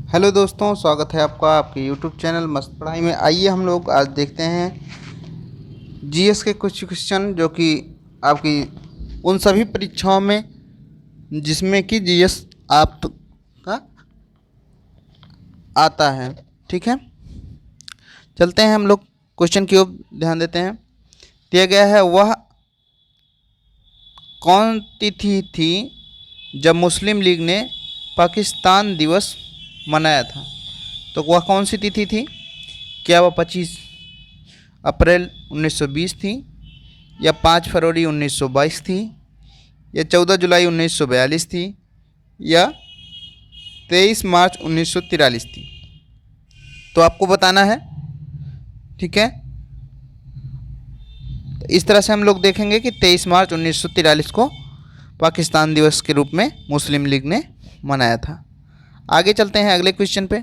Hello दोस्तों, स्वागत है आपका आपके यूट्यूब चैनल मस्त पढ़ाई में। आइए हम लोग आज देखते हैं जीएस के कुछ क्वेश्चन जो कि आपकी उन सभी परीक्षाओं में जिसमें कि जीएस आपका आता है। ठीक है, चलते हैं हम लोग क्वेश्चन की ओर ध्यान देते हैं। दिया गया है, वह कौन तिथि थी जब मुस्लिम लीग ने पाकिस्तान दिवस मनाया था? तो वह कौन सी तिथि थी? क्या वह 25 अप्रैल 1920 थी, या 5 फरवरी 1922 थी, या 14 जुलाई 1942 थी, या 23 मार्च 1943 थी? तो आपको बताना है। ठीक है, तो इस तरह से हम लोग देखेंगे कि 23 मार्च 1943 को पाकिस्तान दिवस के रूप में मुस्लिम लीग ने मनाया था। आगे चलते हैं अगले क्वेश्चन पे।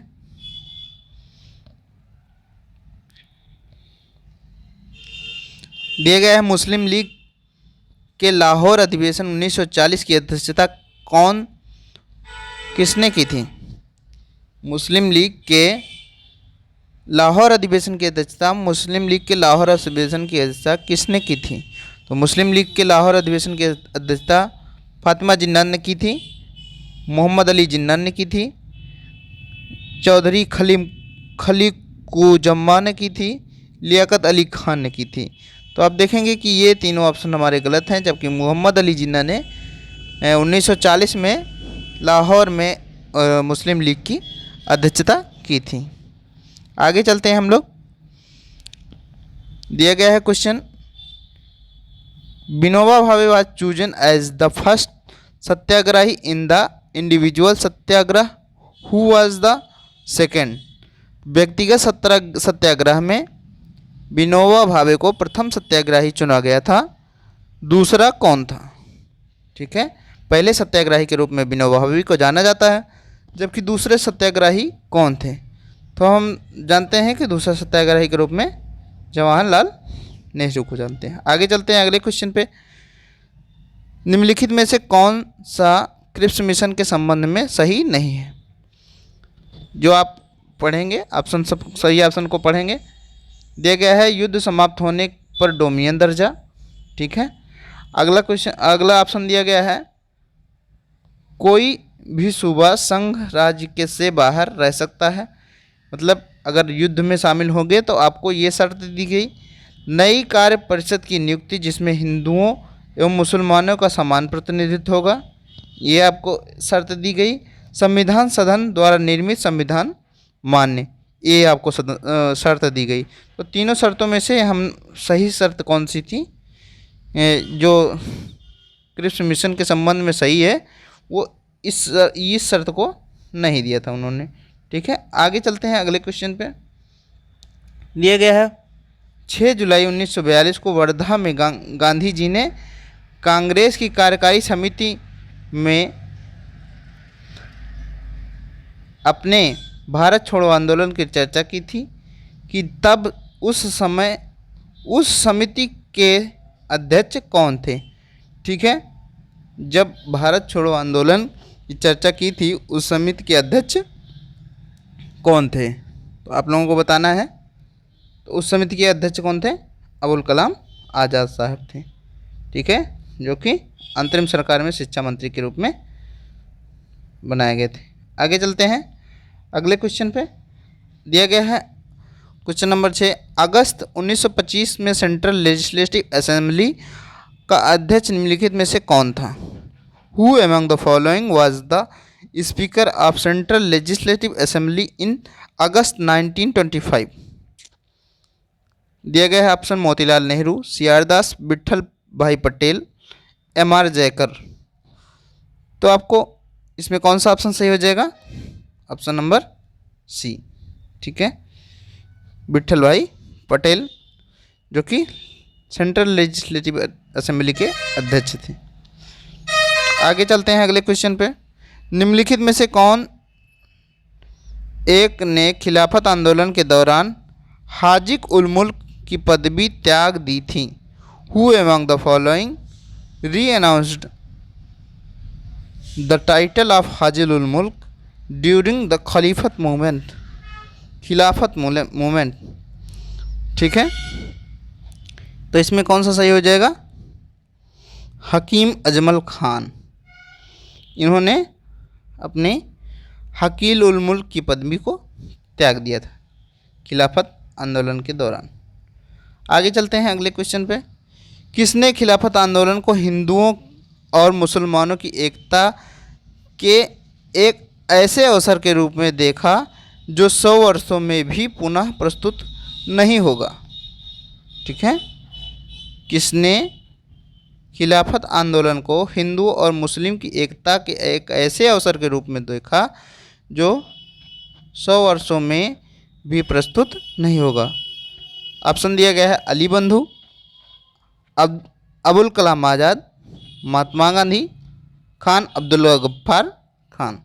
दिया गया है, मुस्लिम लीग के लाहौर अधिवेशन 1940 की अध्यक्षता किसने की थी? मुस्लिम लीग के लाहौर अधिवेशन की अध्यक्षता किसने की थी? तो मुस्लिम लीग के लाहौर अधिवेशन की अध्यक्षता फातिमा जिन्ना ने की थी, मोहम्मद अली जिन्ना ने की थी, चौधरी खलीकुजम्मा ने की थी, लियाकत अली खान ने की थी। तो आप देखेंगे कि ये तीनों ऑप्शन हमारे गलत हैं, जबकि मोहम्मद अली जिन्ना ने 1940 में लाहौर में मुस्लिम लीग की अध्यक्षता की थी। आगे चलते हैं हम लोग। दिया गया है question, Vinoba Bhave was chosen as the first satyagrahi in the individual satyagraha, who was the second? व्यक्तिगत सत्याग्रह में विनोबा भावे को प्रथम सत्याग्रही चुना गया था, दूसरा कौन था? ठीक है, पहले सत्याग्रही के रूप में विनोबा भावे को जाना जाता है, जबकि दूसरे सत्याग्रही कौन थे? तो हम जानते हैं कि दूसरा सत्याग्रही के रूप में जवाहरलाल नेहरू को जानते हैं। आगे चलते हैं अगले क्वेश्चन पे। निम्नलिखित में से कौन सा क्रिप्स मिशन के संबंध में सही नहीं है? जो आप पढ़ेंगे ऑप्शन, सब सही ऑप्शन को पढ़ेंगे। दिया गया है, युद्ध समाप्त होने पर डोमिनियन दर्जा। ठीक है, अगला क्वेश्चन, अगला ऑप्शन दिया गया है, कोई भी सूबा संघ राज्य के से बाहर रह सकता है। मतलब अगर युद्ध में शामिल होंगे तो आपको ये शर्त दी गई। नई कार्य परिषद की नियुक्ति जिसमें हिंदुओं एवं मुसलमानों का समान प्रतिनिधित्व होगा, ये आपको शर्त दी गई। संविधान सदन द्वारा निर्मित संविधान मान्य, ये आपको शर्त दी गई। तो तीनों शर्तों में से हम सही शर्त कौन सी थी जो क्रिप्स मिशन के संबंध में सही है, वो इस शर्त को नहीं दिया था उन्होंने। ठीक है, आगे चलते हैं अगले क्वेश्चन पे। दिया गया है, 6 जुलाई 1942 को वर्धा में गांधी जी ने कांग्रेस की कार्यकारी समिति में अपने भारत छोड़ो आंदोलन की चर्चा की थी कि तब उस समय उस समिति के अध्यक्ष कौन थे? ठीक है, जब भारत छोड़ो आंदोलन की चर्चा की थी उस समिति के अध्यक्ष कौन थे? तो आप लोगों को बताना है। तो उस समिति के अध्यक्ष कौन थे? अबुल कलाम आज़ाद साहब थे। ठीक है, जो कि अंतरिम सरकार में शिक्षा मंत्री के रूप में बनाए गए थे। आगे चलते हैं अगले क्वेश्चन पे। दिया गया है क्वेश्चन नंबर 6, अगस्त 1925 में सेंट्रल लेजिस्लेटिव असेंबली का अध्यक्ष निम्नलिखित में से कौन था? Who among the following was the speaker of central legislative assembly in August 1925? दिया गया है option, Motilal Nehru, CR Das, Vitthal bhai Patel, MR Jayakar. तो आपको इसमें कौन सा ऑप्शन सही हो जाएगा? Option number C. ठीक है, विट्ठल भाई पटेल, जो कि सेंट्रल लेजिस्लेटिव असेंबली के अध्यक्ष थे। आगे चलते हैं अगले क्वेश्चन पे। निम्नलिखित में से कौन एक ने खिलाफत आंदोलन के दौरान हाजिक उल मुल्क की पदवी त्याग दी थी? हु एमंग द फॉलोइंग री अनाउंस्ड द टाइटल ऑफ हाजिल उल मुल्क ड्यूरिंग द खलीफत मूवमेंट, खिलाफत मूवमेंट। ठीक है, तो इसमें कौन सा सही हो जाएगा? हकीम अजमल खान। इन्होंने अपने हकील उल मुल्क की पदवी को त्याग दिया था खिलाफत आंदोलन के दौरान। आगे चलते हैं अगले क्वेश्चन पे। किसने खिलाफत आंदोलन को हिंदुओं और मुसलमानों की एकता के एक ऐसे अवसर के रूप में देखा जो 100 वर्षों में भी पुनः प्रस्तुत नहीं होगा? ठीक है, किसने खिलाफत आंदोलन को हिंदू और मुस्लिम की एकता के एक ऐसे अवसर के रूप में देखा जो 100 वर्षों में भी प्रस्तुत नहीं होगा? ऑप्शन दिया गया है अली बंधु, अबुल कलाम आज़ाद, महात्मा गांधी, खान अब्दुल गफ्फार खान।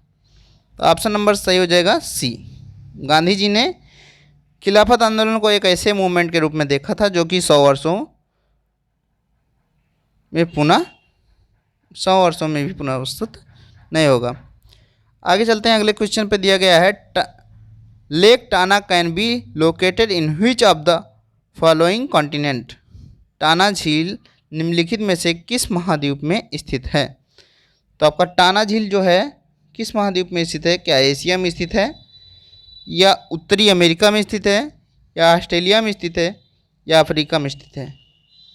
तो ऑप्शन नंबर सही हो जाएगा सी। गांधी जी ने खिलाफत आंदोलन को एक ऐसे मूवमेंट के रूप में देखा था जो कि 100 वर्षों में भी पुनः प्रस्तुत नहीं होगा। आगे चलते हैं अगले क्वेश्चन पे। दिया गया है lake Tana can be located in which of the following continent? Tana झील निम्नलिखित में से किस महाद्वीप में स्थित है? तो आपका टाना झील जो है किस महाद्वीप में स्थित है? क्या एशिया में स्थित है, या उत्तरी अमेरिका में स्थित है, या ऑस्ट्रेलिया में स्थित है, या अफ्रीका में स्थित है?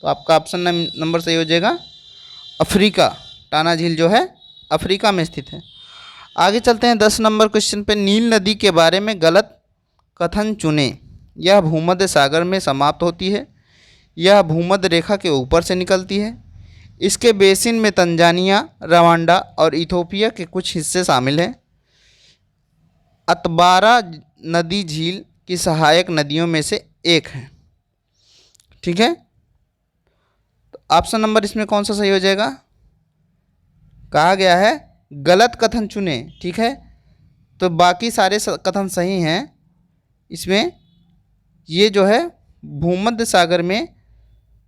तो आपका ऑप्शन नंबर सही हो जाएगा अफ्रीका। टाना झील जो है अफ्रीका में स्थित है। आगे चलते हैं 10 नंबर क्वेश्चन पे। नील नदी के बारे में गलत कथन चुनें। यह भूमध्य सागर में समाप्त होती है, यह भूमध्य रेखा के ऊपर से निकलती है, इसके बेसिन में तंजानिया, रवांडा और इथोपिया के कुछ हिस्से शामिल हैं, अतबारा नदी झील की सहायक नदियों में से एक है। ठीक है, तो ऑप्शन नंबर इसमें कौन सा सही हो जाएगा? कहा गया है गलत कथन चुने। ठीक है, तो बाकी सारे कथन सही हैं। इसमें ये जो है भूमध्य सागर में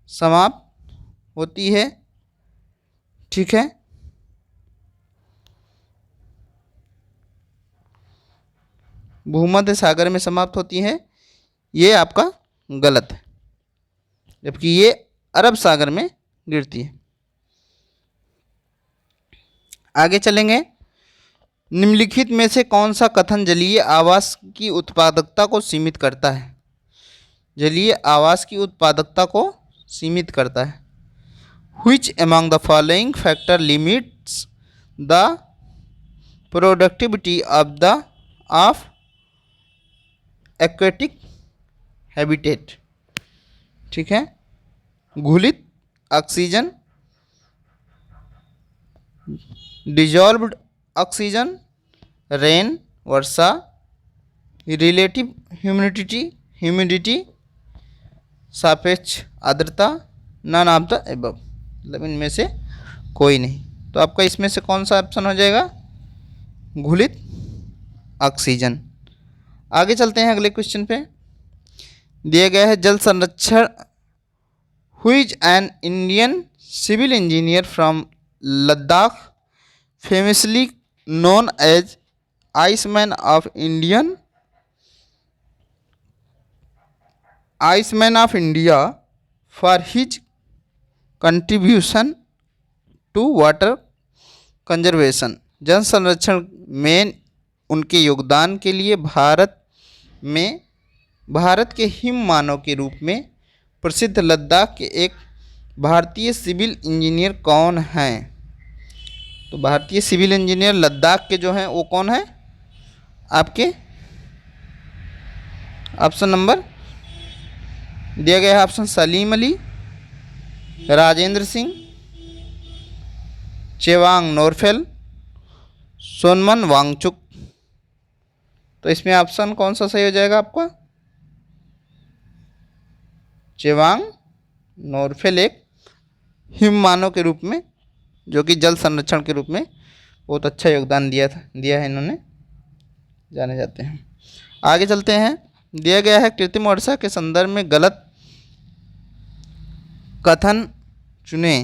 समाप्त होती है। ठीक है, भूमध्य सागर में समाप्त होती है, ये आपका गलत है, जबकि ये अरब सागर में गिरती है। आगे चलेंगे। निम्नलिखित में से कौन सा कथन जलीय आवास की उत्पादकता को सीमित करता है? जलीय आवास की उत्पादकता को सीमित करता है। Which among the following factor limits the productivity of aquatic habitat? ठीक है, घुलित ऑक्सीजन, डिजॉल्व्ड ऑक्सीजन, रेन वर्षा, रिलेटिव ह्यूमिडिटी सापेक्ष आर्द्रता, नन ऑफ द एबव, मतलब इनमें से कोई नहीं। तो आपका इसमें से कौन सा ऑप्शन हो जाएगा? घुलित ऑक्सीजन। आगे चलते हैं अगले क्वेश्चन पे। दिया गया है जल संरक्षण। Who is an Indian civil engineer from Ladakh famously known as iceman of India for his contribution to water conservation? जल संरक्षण में उनके योगदान के लिए भारत के हिम मानव के रूप में प्रसिद्ध लद्दाख के एक भारतीय सिविल इंजीनियर कौन हैं? तो भारतीय सिविल इंजीनियर लद्दाख के जो हैं वो कौन है? आपके ऑप्शन नंबर दिया गया है ऑप्शन सलीम अली, राजेंद्र सिंह, चेवांग नोरफेल, सोनमन वांगचुक। तो इसमें ऑप्शन कौन सा सही हो जाएगा आपका? चेवांग नोरफेल एक हिम मानव के रूप में, जो कि जल संरक्षण के रूप में बहुत अच्छा योगदान दिया है इन्होंने, जाने जाते हैं। आगे चलते हैं। दिया गया है कृत्रिम वर्षा के संदर्भ में गलत कथन चुने।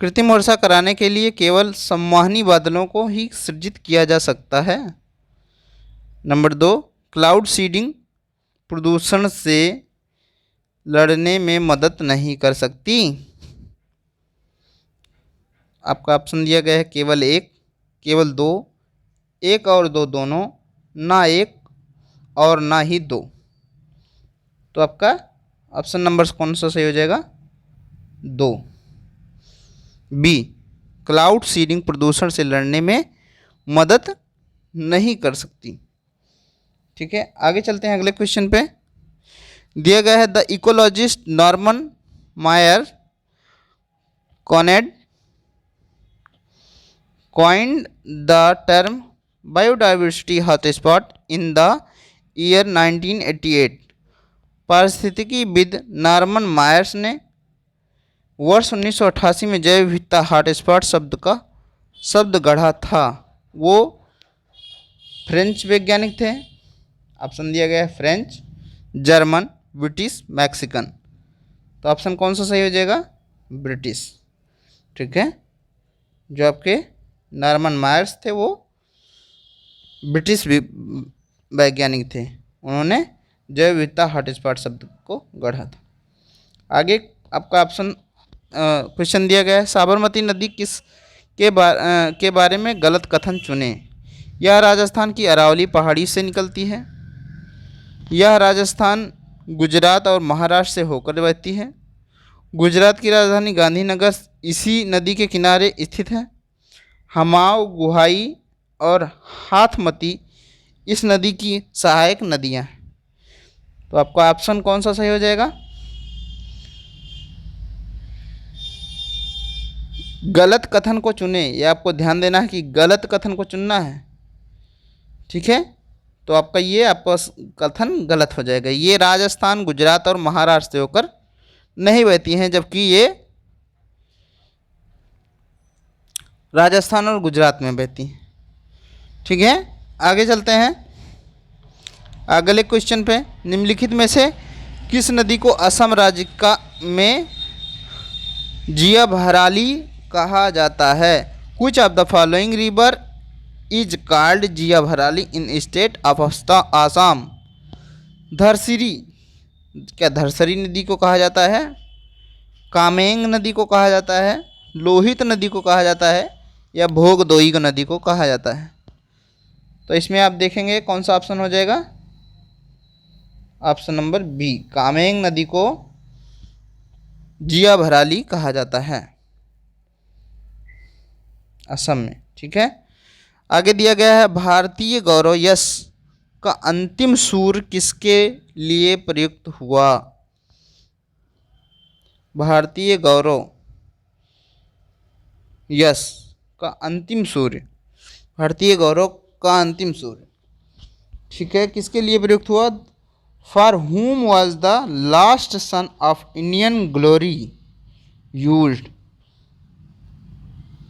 कृत्रिम वर्षा कराने के लिए केवल संवहनी बादलों को ही सृजित किया जा सकता है। नंबर 2, क्लाउड सीडिंग प्रदूषण से लड़ने में मदद नहीं कर सकती। आपका ऑप्शन दिया गया है केवल एक, केवल दो, एक और दो दोनों, ना एक और ना ही दो। तो आपका ऑप्शन नंबर कौन सा सही हो जाएगा? 2, बी, क्लाउड सीडिंग प्रदूषण से लड़ने में मदद नहीं कर सकती। ठीक है, आगे चलते हैं अगले क्वेश्चन पे। दिया गया है the ecologist Norman Myers coined coined the term biodiversity hotspot in the year 1988। पारिस्थितिकीविद नॉर्मन मायर्स ने वर्ष 1988 में जैव विविधता हॉटस्पॉट शब्द गढ़ा था। वो फ्रेंच वैज्ञानिक थे। ऑप्शन दिया गया है फ्रेंच, जर्मन, ब्रिटिश, मैक्सिकन। तो ऑप्शन कौन सा सही हो जाएगा? ब्रिटिश। ठीक है, जो आपके नॉर्मन मायर्स थे वो ब्रिटिश वैज्ञानिक थे, उन्होंने जैव विविधता हॉटस्पॉट शब्द को गढ़ा था। आगे आपका ऑप्शन क्वेश्चन दिया गया है साबरमती नदी के बारे में गलत कथन चुने। यह राजस्थान की अरावली पहाड़ी से निकलती है। यह राजस्थान, गुजरात और महाराष्ट्र से होकर बहती है। गुजरात की राजधानी गांधीनगर इसी नदी के किनारे स्थित है। हमाव, गुहाई और हाथमती इस नदी की सहायक नदियां हैं। तो आपका ऑप्शन कौन सा सही हो जाएगा? गलत कथन को चुने। ये आपको ध्यान देना है कि गलत कथन को चुनना है। ठीक है, तो आपका ये आपका कथन गलत हो जाएगा। ये राजस्थान, गुजरात और महाराष्ट्र से होकर नहीं बहती हैं, जबकि ये राजस्थान और गुजरात में बहती हैं। ठीक है, आगे चलते हैं अगले क्वेश्चन पे। निम्नलिखित में से किस नदी को असम राज्य में जिया भराली कहा जाता है? कुछ of the following river is called Jia Bharali in state of Assam. Dhansiri, क्या धरसरी नदी को कहा जाता है? कामेंग नदी को कहा जाता है? लोहित नदी को कहा जाता है? या भोगदोई नदी को कहा जाता है? तो इसमें आप देखेंगे कौन सा ऑप्शन हो जाएगा? ऑप्शन नंबर बी, कामेंग नदी को जिया भराली कहा जाता है असम में। ठीक है, आगे दिया गया है भारतीय गौरव यश का अंतिम सूर किसके लिए प्रयुक्त हुआ? भारतीय गौरव यश का अंतिम सूर्य, भारतीय गौरव का अंतिम सूर्य, ठीक है, किसके लिए प्रयुक्त हुआ? For whom was the last son of Indian glory used?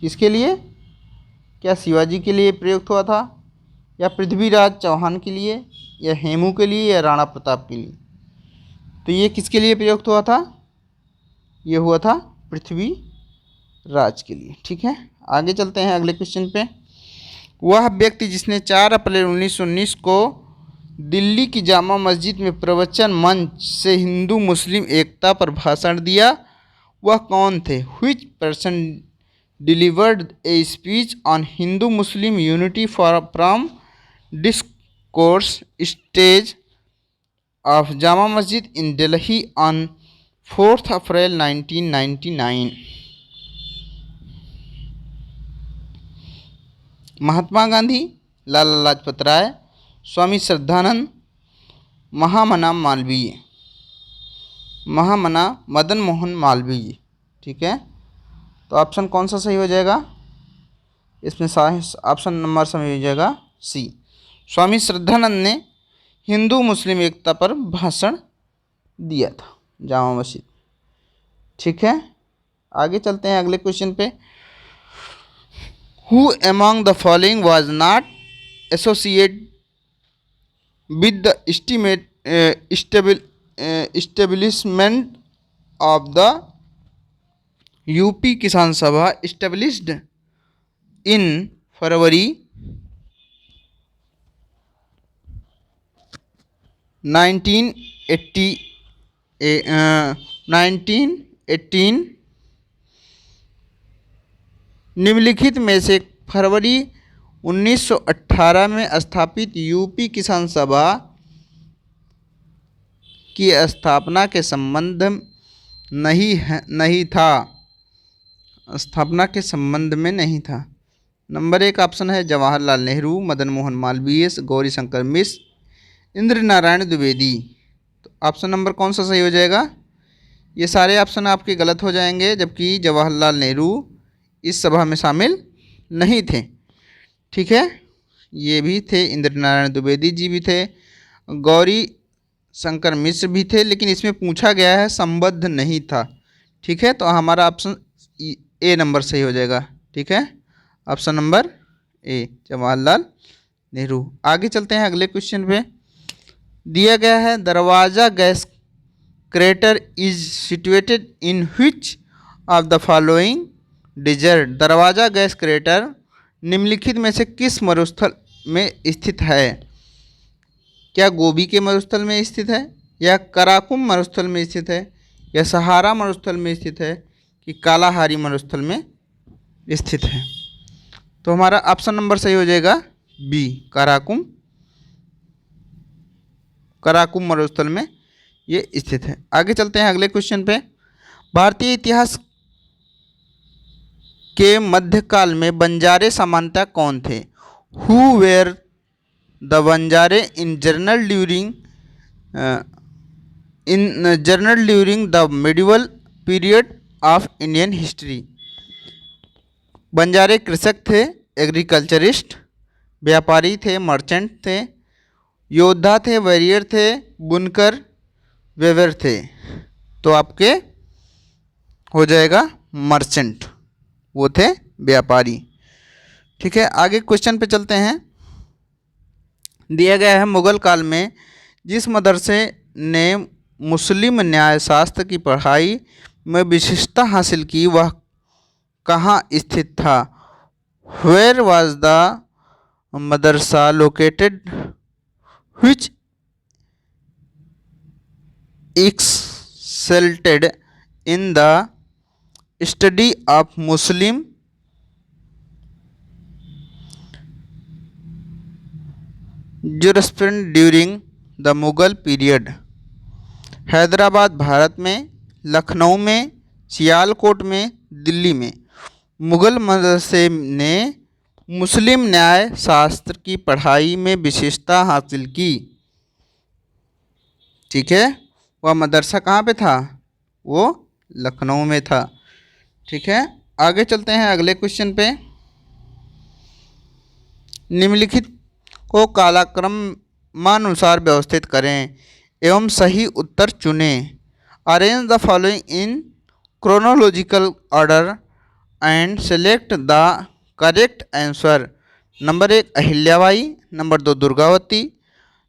किसके लिए? क्या शिवाजी के लिए प्रयुक्त हुआ था, या पृथ्वीराज चौहान के लिए, या हेमू के लिए, या राणा प्रताप के लिए? तो ये किसके लिए प्रयुक्त हुआ था? ये हुआ था पृथ्वीराज के लिए। ठीक है, आगे चलते हैं अगले क्वेश्चन पे। वह व्यक्ति जिसने 4 अप्रैल 1919 को दिल्ली की जामा मस्जिद में प्रवचन मंच से हिंदू मुस्लिम एकता पर भाषण दिया, वह कौन थे? Which person delivered a speech on Hindu Muslim unity from discourse stage of Jama Masjid in Delhi on 4 अप्रैल 1999? महात्मा गांधी, लाला लाजपत राय, स्वामी श्रद्धानंद, महामना मालवीय, महामना मदन मोहन मालवीय। ठीक है, तो ऑप्शन कौन सा सही हो जाएगा? इसमें ऑप्शन नंबर सही हो जाएगा सी, स्वामी श्रद्धानंद ने हिंदू मुस्लिम एकता पर भाषण दिया था जामा मस्जिद। ठीक है, आगे चलते हैं अगले क्वेश्चन पे। Who among the following was not associated with the establishment of the UP Kisan Sabha established in February 1980 1918 निम्नलिखित में से फरवरी 1918 में स्थापित यूपी किसान सभा की स्थापना के संबंध नहीं था, स्थापना के संबंध में नहीं था। नंबर 1 ऑप्शन है जवाहरलाल नेहरू, मदन मोहन मालवीय, गौरी शंकर मिश्र, इंद्र नारायण द्विवेदी। तो ऑप्शन नंबर कौन सा सही हो जाएगा? ये सारे ऑप्शन आपके गलत हो जाएंगे, जबकि जवाहरलाल नेहरू इस सभा में शामिल नहीं थे। ठीक है, ये भी थे, इंद्र नारायण द्विवेदी जी भी थे, गौरी शंकर मिश्र भी थे, लेकिन इसमें पूछा गया है संबद्ध नहीं था। ठीक है, तो हमारा ऑप्शन ए नंबर सही हो जाएगा। ठीक है, option number A Jawaharlal Nehru. आगे चलते हैं अगले क्वेश्चन पे। दिया गया है Darvaza gas crater is situated in which of the following desert. Darvaza gas crater निम्नलिखित में से किस मरुस्थल में स्थित है? क्या गोबी के मरुस्थल में स्थित है, या कराकुम मरुस्थल में स्थित है, या सहारा मरुस्थल में स्थित है, कि कालाहारी मरुस्थल में स्थित है? तो हमारा ऑप्शन नंबर सही हो जाएगा बी, कराकुम मरुस्थल में ये स्थित है। आगे चलते हैं अगले क्वेश्चन पे। भारतीय इतिहास के मध्यकाल में बंजारे सामान्यतः कौन थे? Who were the Banjare in general during the medieval period of Indian history. बंजारे कृषक थे, एग्रीकल्चरिस्ट, व्यापारी थे, मर्चेंट थे, योद्धा थे, वॉरियर थे, बुनकर, वेवर थे। तो आपके हो जाएगा मर्चेंट, वो थे व्यापारी। ठीक है, आगे क्वेश्चन पे चलते हैं। दिया गया है मुगल काल में जिस मदरसे ने मुस्लिम न्यायशास्त्र की पढ़ाई में विशिष्टता हासिल की वह कहाँ स्थित था? Where was the madrasa located which excelled in the study of Muslim jurisprudence during the Mughal period। Hyderabad Bharat में, लखनऊ में, सियालकोट में, दिल्ली में मुगल मदरसे ने मुस्लिम न्याय शास्त्र की पढ़ाई में विशेषता हासिल की। ठीक है, वह मदरसा कहाँ पे था? वो लखनऊ में था। ठीक है, आगे चलते हैं अगले क्वेश्चन पे। निम्नलिखित को कालक्रमानुसार व्यवस्थित करें एवं सही उत्तर चुनें। Arrange the following in chronological order and select the correct answer. Number 1 Ahilyabai, number 2 Durgavati,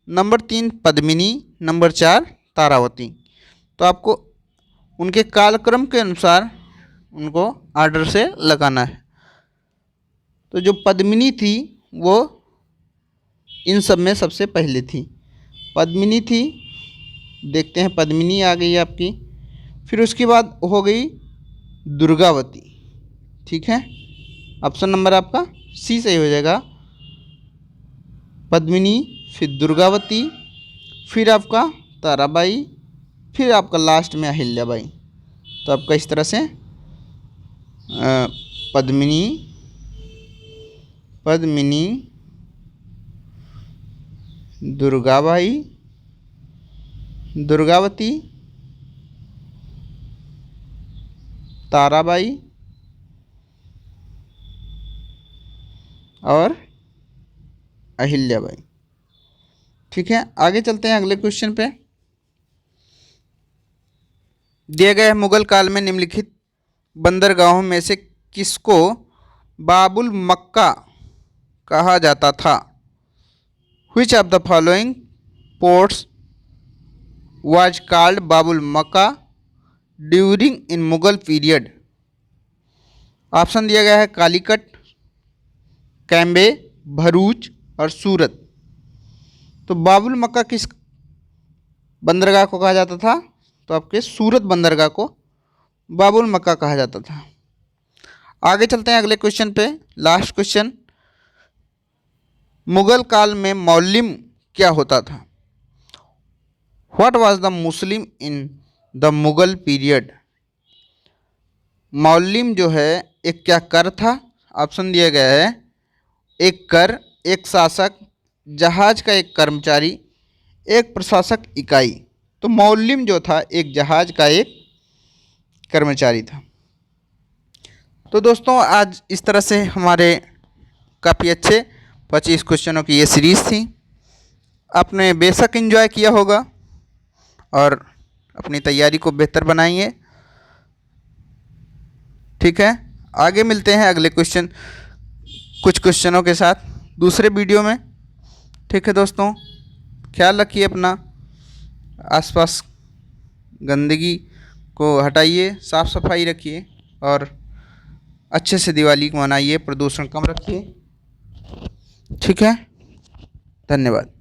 number 3 Padmini, number 4 Taravati. तो आपको उनके कालक्रम के अनुसार उनको ऑर्डर से लगाना है। तो जो पद्मिनी थी वो इन सब में सबसे पहले थी, पद्मिनी थी। देखते हैं, पद्मिनी आ गई आपकी, फिर उसके बाद हो गई दुर्गावती। ठीक है, ऑप्शन नंबर आपका सी सही हो जाएगा, पद्मिनी, फिर दुर्गावती, फिर आपका ताराबाई, फिर आपका लास्ट में अहिल्याबाई। तो आपका इस तरह से पद्मिनी, दुर्गाबाई, दुर्गावती, ताराबाई और अहिल्याबाई। ठीक है, आगे चलते हैं अगले क्वेश्चन पे। दिए गए मुगल काल में निम्नलिखित बंदरगाहों में से किसको बाबुल मक्का कहा जाता था? Which of the following ports was called Babul Mecca during in Mughal period? Option दिया गया है कालीकट, कैम्बे, भरूच और सूरत। तो बाबुल मक्का किस बंदरगाह को कहा जाता था? तो आपके सूरत बंदरगाह को बाबुल मक्का कहा जाता था। आगे चलते हैं अगले क्वेश्चन पे। लास्ट क्वेश्चन, मुगल काल में मौलिम क्या होता था? What was the Muslim in the Mughal period? मौलिम जो है एक क्या कर था? ऑप्शन दिया गया है, एक कर, एक शासक, जहाज का एक कर्मचारी, एक प्रशासक इकाई। तो मौलिम जो था एक जहाज का एक कर्मचारी था। तो दोस्तों आज इस तरह से हमारे काफ़ी अच्छे 25 क्वेश्चनों की ये सीरीज़ थी। आपने बेशक एंजॉय किया होगा और अपनी तैयारी को बेहतर बनाइए। ठीक है, आगे मिलते हैं अगले कुछ क्वेश्चनों के साथ दूसरे वीडियो में। ठीक है दोस्तों, ख्याल रखिए अपना, आसपास गंदगी को हटाइए, साफ़ सफाई रखिए और अच्छे से दिवाली को मनाइए, प्रदूषण कम रखिए। ठीक है, धन्यवाद।